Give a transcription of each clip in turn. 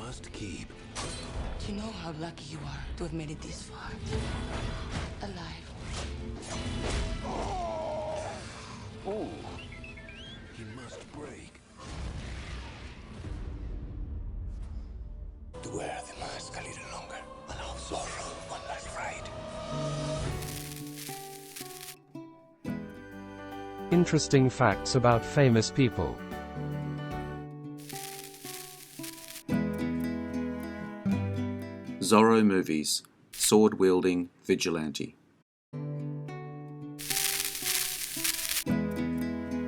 must keep. You know how lucky you are to have made it this far. Alive. Oh! He must break. To wear the mask a little longer. Allow Zorro one last ride. Interesting facts about famous people. Zorro movies, Sword-wielding Vigilante.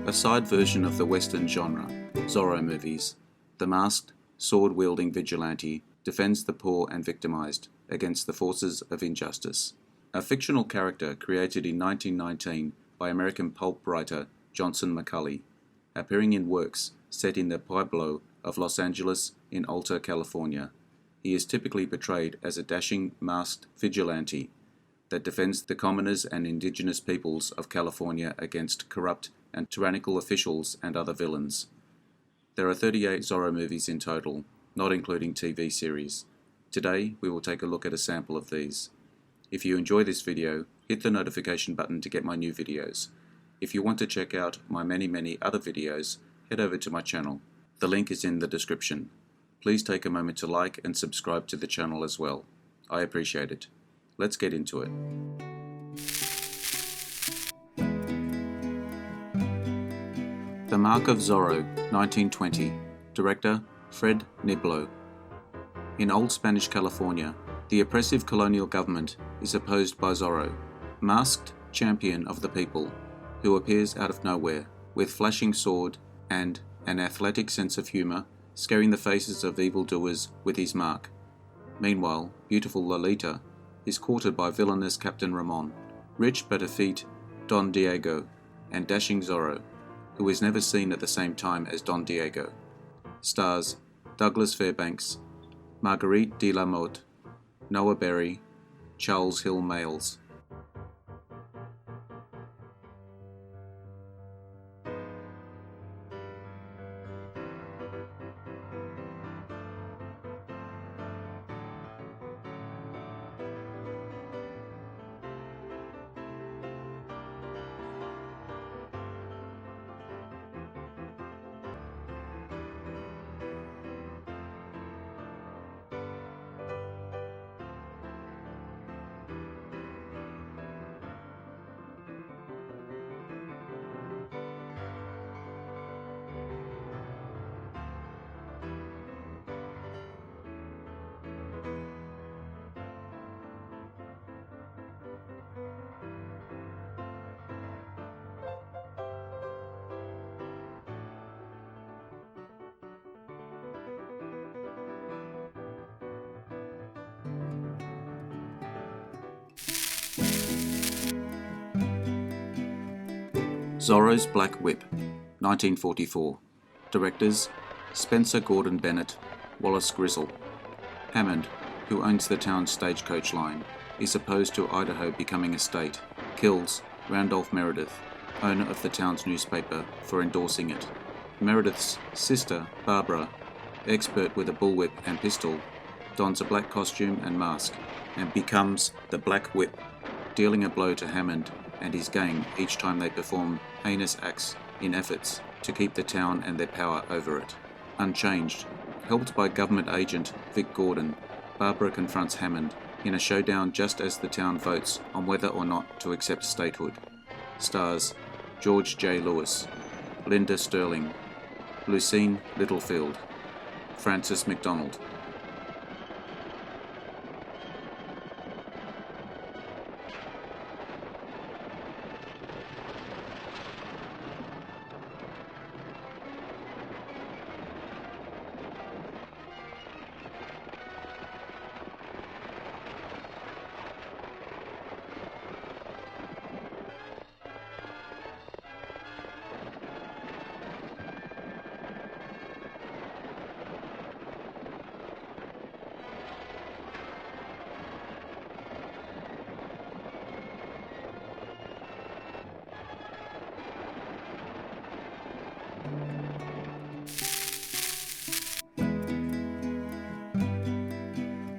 A side version of the Western genre, Zorro movies, the masked, sword-wielding vigilante defends the poor and victimized against the forces of injustice. A fictional character created in 1919 by American pulp writer Johnston McCulley, appearing in works set in the Pueblo of Los Angeles in Alta California. He is typically portrayed as a dashing, masked vigilante that defends the commoners and indigenous peoples of California against corrupt and tyrannical officials and other villains. There are 38 Zorro movies in total, not including TV series. Today, we will take a look at a sample of these. If you enjoy this video, hit the notification button to get my new videos. If you want to check out my many other videos, head over to my channel. The link is in the description. Please take a moment to like and subscribe to the channel as well. I appreciate it. Let's get into it. The Mark of Zoro, 1920. Director, Fred Niblo. In old Spanish California, the oppressive colonial government is opposed by Zorro, masked champion of the people, who appears out of nowhere, with flashing sword and an athletic sense of humor, scaring the faces of evildoers with his mark. Meanwhile, beautiful Lolita is courted by villainous Captain Ramon, rich but effete Don Diego, and dashing Zorro, who is never seen at the same time as Don Diego. Stars Douglas Fairbanks, Marguerite de la Motte, Noah Berry, Charles Hill Males. Zorro's Black Whip, 1944. Directors, Spencer Gordon Bennett, Wallace Grizzle. Hammond, who owns the town's stagecoach line, is opposed to Idaho becoming a state, kills Randolph Meredith, owner of the town's newspaper, for endorsing it. Meredith's sister, Barbara, expert with a bullwhip and pistol, dons a black costume and mask, and becomes the Black Whip, dealing a blow to Hammond and his gang each time they perform heinous acts in efforts to keep the town and their power over it. Unchanged, helped by government agent Vic Gordon, Barbara confronts Hammond in a showdown just as the town votes on whether or not to accept statehood. Stars George J. Lewis, Linda Sterling, Lucine Littlefield, Francis McDonald.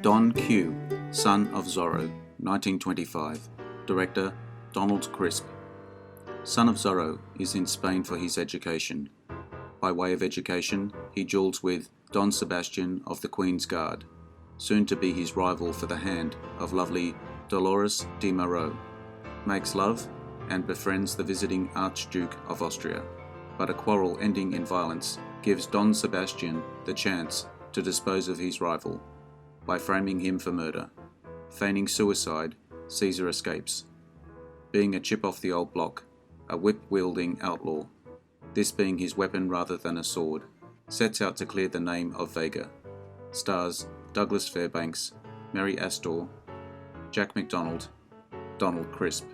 Don Q, son of Zorro, 1925. Director, Donald Crisp. Son of Zorro is in Spain for his education. By way of education, he duels with Don Sebastian of the Queen's Guard, soon to be his rival for the hand of lovely Dolores de Moreau, makes love and befriends the visiting Archduke of Austria. But a quarrel ending in violence gives Don Sebastian the chance to dispose of his rival by framing him for murder. Feigning suicide, Caesar escapes. Being a chip off the old block, a whip-wielding outlaw, this being his weapon rather than a sword, sets out to clear the name of Vega. Stars Douglas Fairbanks, Mary Astor, Jack MacDonald, Donald Crisp.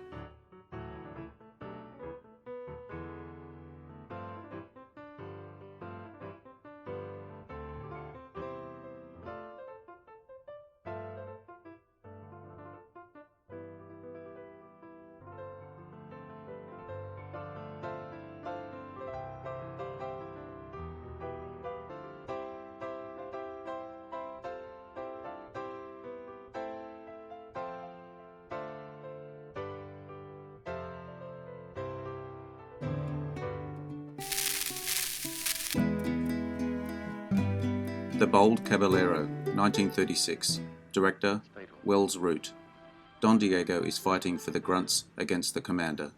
The Bold Caballero, 1936. Director, Wells Root. Don Diego is fighting for the grunts against the commander.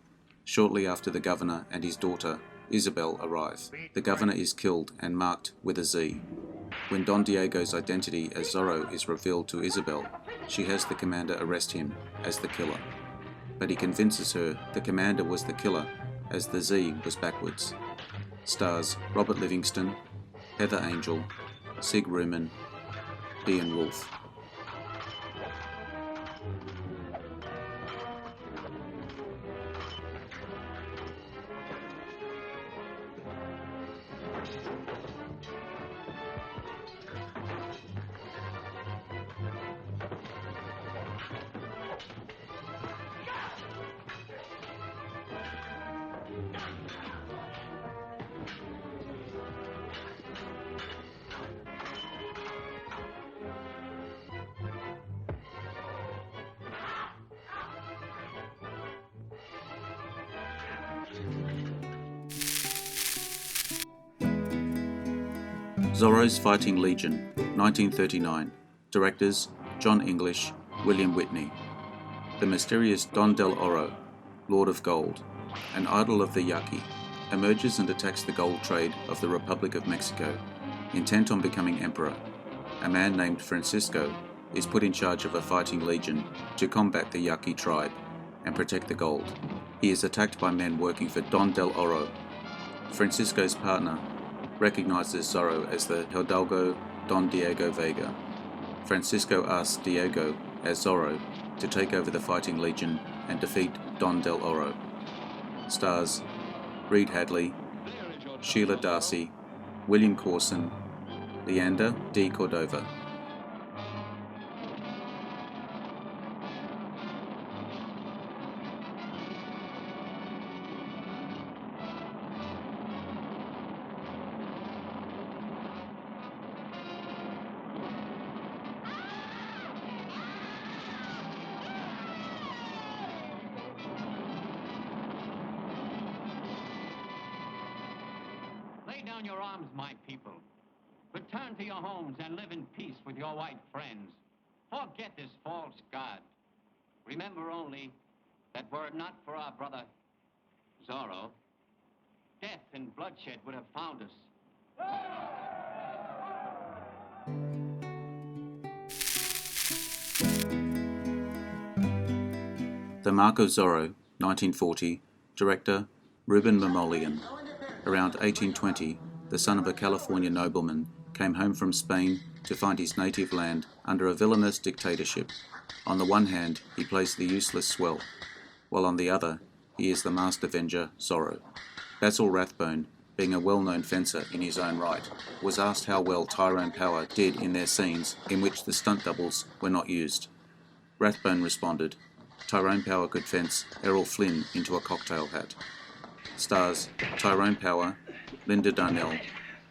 Shortly after the governor and his daughter, Isabel, arrive. The governor is killed and marked with a Z. When Don Diego's identity as Zorro is revealed to Isabel, she has the commander arrest him as the killer. But he convinces her the commander was the killer as the Z was backwards. Stars Robert Livingston, Heather Angel, Sig Ruman, Ian Wolfe. Zorro's Fighting Legion, 1939. Directors, John English, William Whitney. The mysterious Don del Oro, Lord of Gold, an idol of the Yaqui, emerges and attacks the gold trade of the Republic of Mexico, intent on becoming emperor. A man named Francisco is put in charge of a fighting legion to combat the Yaqui tribe and protect the gold. He is attacked by men working for Don del Oro. Francisco's partner recognizes Zorro as the Hidalgo Don Diego Vega. Francisco asks Diego, as Zorro, to take over the fighting legion and defeat Don del Oro. Stars Reed Hadley, Sheila Darcy, William Corson, Leander D. Cordova. Lay down your arms, my people. Return to your homes and live in peace with your white friends. Forget this false god. Remember only that were it not for our brother Zorro, death and bloodshed would have found us. The Mark of Zoro, 1940. Director, Ruben Mamoulian. Around 1820, the son of a California nobleman came home from Spain to find his native land under a villainous dictatorship. On the one hand, he plays the useless swell, while on the other, he is the masked avenger Zorro. Basil Rathbone, being a well-known fencer in his own right, was asked how well Tyrone Power did in their scenes in which the stunt doubles were not used. Rathbone responded, Tyrone Power could fence Errol Flynn into a cocktail hat. Stars Tyrone Power, Linda Darnell,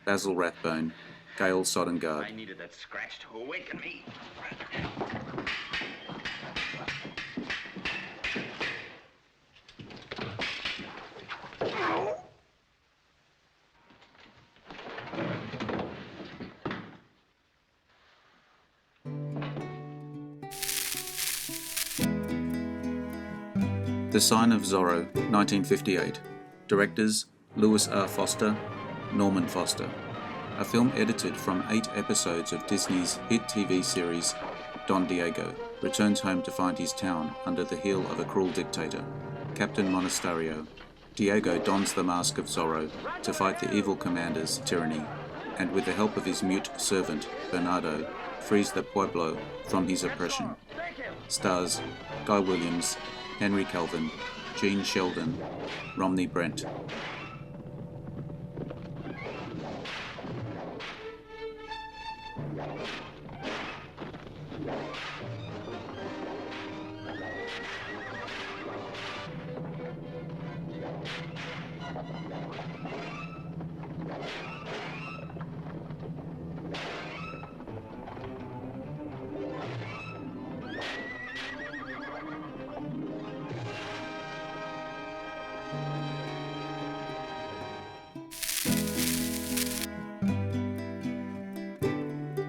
Basil Rathbone, Gail Sodengard. I needed that scratch to awaken me. The Sign of Zorro, 1958. Directors Louis R. Foster, Norman Foster. A film edited from 8 episodes of Disney's hit TV series Don Diego returns home to find his town under the heel of a cruel dictator, Captain Monasterio. Diego dons the mask of Zorro to fight the evil commander's tyranny, and with the help of his mute servant, Bernardo, frees the Pueblo from his oppression. Stars Guy Williams, Henry Calvin, Gene Sheldon, Romney Brent.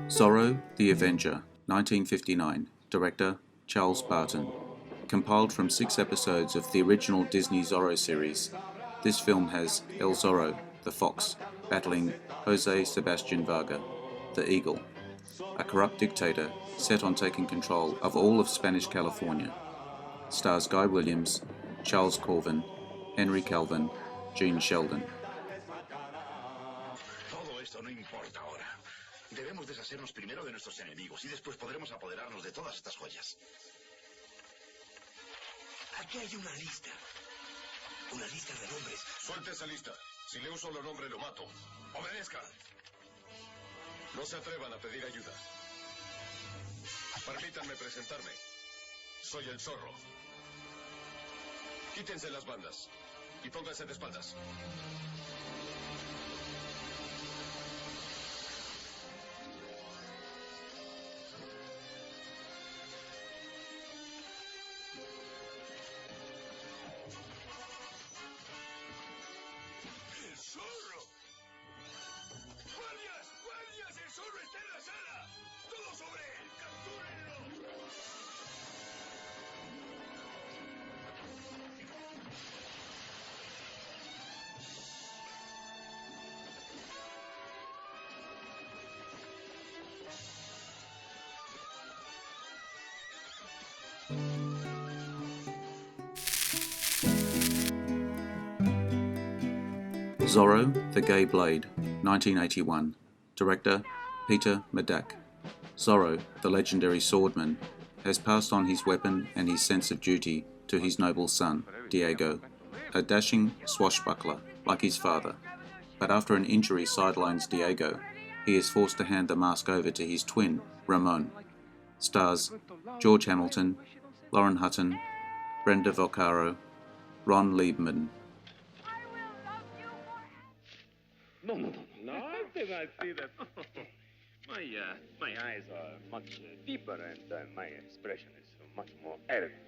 Zorro the Avenger, 1959. Director Charles Barton. Compiled from 6 episodes of the original Disney Zorro series, this film has El Zorro, the fox, battling Jose Sebastian Varga, the eagle, a corrupt dictator set on taking control of all of Spanish California. Stars Guy Williams, Charles Corvin, Henry Calvin, Gene Sheldon. Todo esto no importa ahora. Debemos deshacernos primero de nuestros enemigos y después podremos apoderarnos de todas estas joyas. Aquí hay una lista. Una lista de nombres. Suelte esa lista. Si leo un solo nombre, lo mato. Obedezcan. No se atrevan a pedir ayuda. Permítanme presentarme. Soy el Zorro. Quítense las bandas y pónganse de espaldas. ¡El Zorro! ¡Guardias! ¡Guardias! ¡El Zorro está en la sala! ¡Todo sobre él! ¡Captúrenlo! Zoro the Gay Blade, 1981. Director Peter Medak. Zorro, the legendary swordman, has passed on his weapon and his sense of duty to his noble son, Diego, a dashing swashbuckler like his father. But after an injury sidelines Diego, he is forced to hand the mask over to his twin, Ramon. Stars George Hamilton, Lauren Hutton, Brenda Vaccaro, Ron Liebman. No, I think I see that. My eyes are much deeper and my expression is much more arrogant.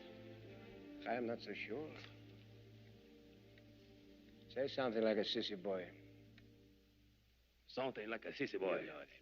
I am not so sure. Say something like a sissy boy. Something like a sissy boy. You know what I mean.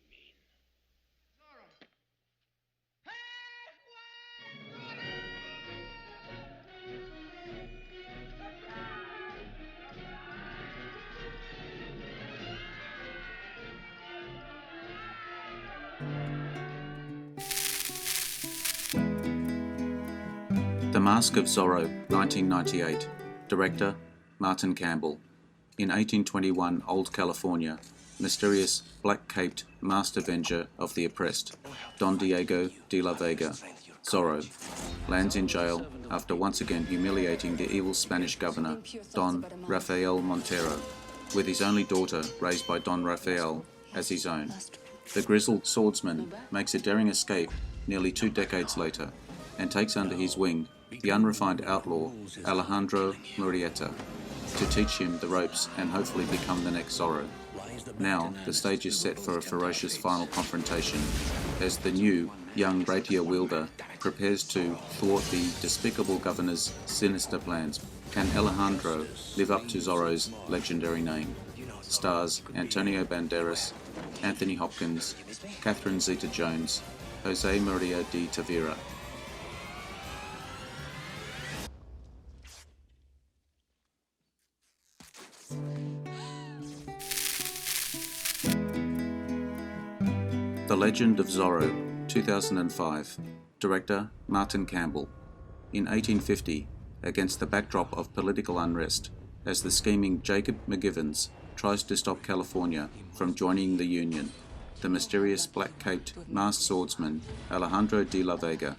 The Mask of Zorro, 1998. Director Martin Campbell. In 1821 Old California, mysterious black-caped masked avenger of the oppressed, Don Diego de la Vega, Zorro, lands in jail after once again humiliating the evil Spanish governor, Don Rafael Montero, with his only daughter raised by Don Rafael as his own. The grizzled swordsman makes a daring escape nearly 2 decades later and takes under his wing the unrefined outlaw Alejandro Murrieta to teach him the ropes and hopefully become the next Zorro. Now, the stage is set for a ferocious final confrontation as the new, young rapier wielder prepares to thwart the despicable governor's sinister plans. Can Alejandro live up to Zorro's legendary name? Stars Antonio Banderas, Anthony Hopkins, Catherine Zeta-Jones, Jose Maria de Tavira. The Legend of Zorro, 2005. Director Martin Campbell. In 1850, against the backdrop of political unrest, as the scheming Jacob McGivens tries to stop California from joining the Union, the mysterious black-caped masked swordsman Alejandro de la Vega,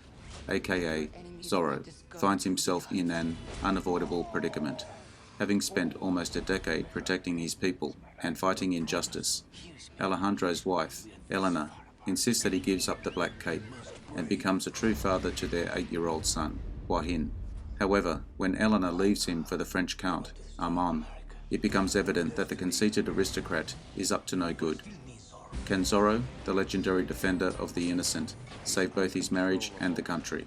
aka Zorro, finds himself in an unavoidable predicament. Having spent almost a decade protecting his people and fighting injustice, Alejandro's wife, Elena, insists that he gives up the black cape and becomes a true father to their 8-year-old son, Joaquin. However, when Elena leaves him for the French Count, Armand, it becomes evident that the conceited aristocrat is up to no good. Can Zorro, the legendary defender of the innocent, save both his marriage and the country?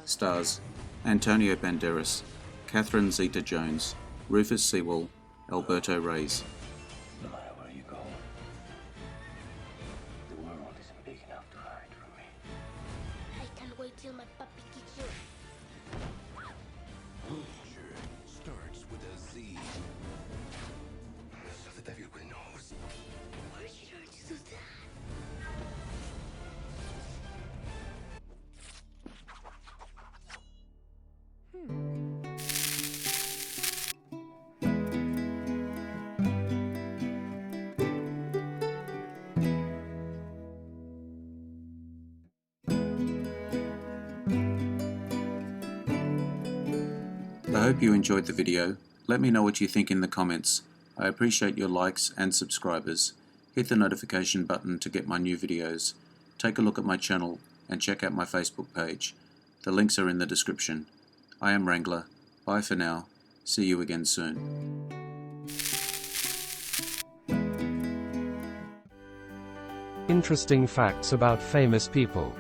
Stars Antonio Banderas, Catherine Zeta-Jones, Rufus Sewell, Alberto Reyes. No matter where you go, the world isn't big enough to hide from me. I can't wait till my puppy kicks you. Starts with a Z. So the devil knows. Why should I do that? I hope you enjoyed the video. Let me know what you think in the comments. I appreciate your likes and subscribers. Hit the notification button to get my new videos. Take a look at my channel and check out my Facebook page. The links are in the description. I am Wrangler. Bye for now. See you again soon. Interesting facts about famous people.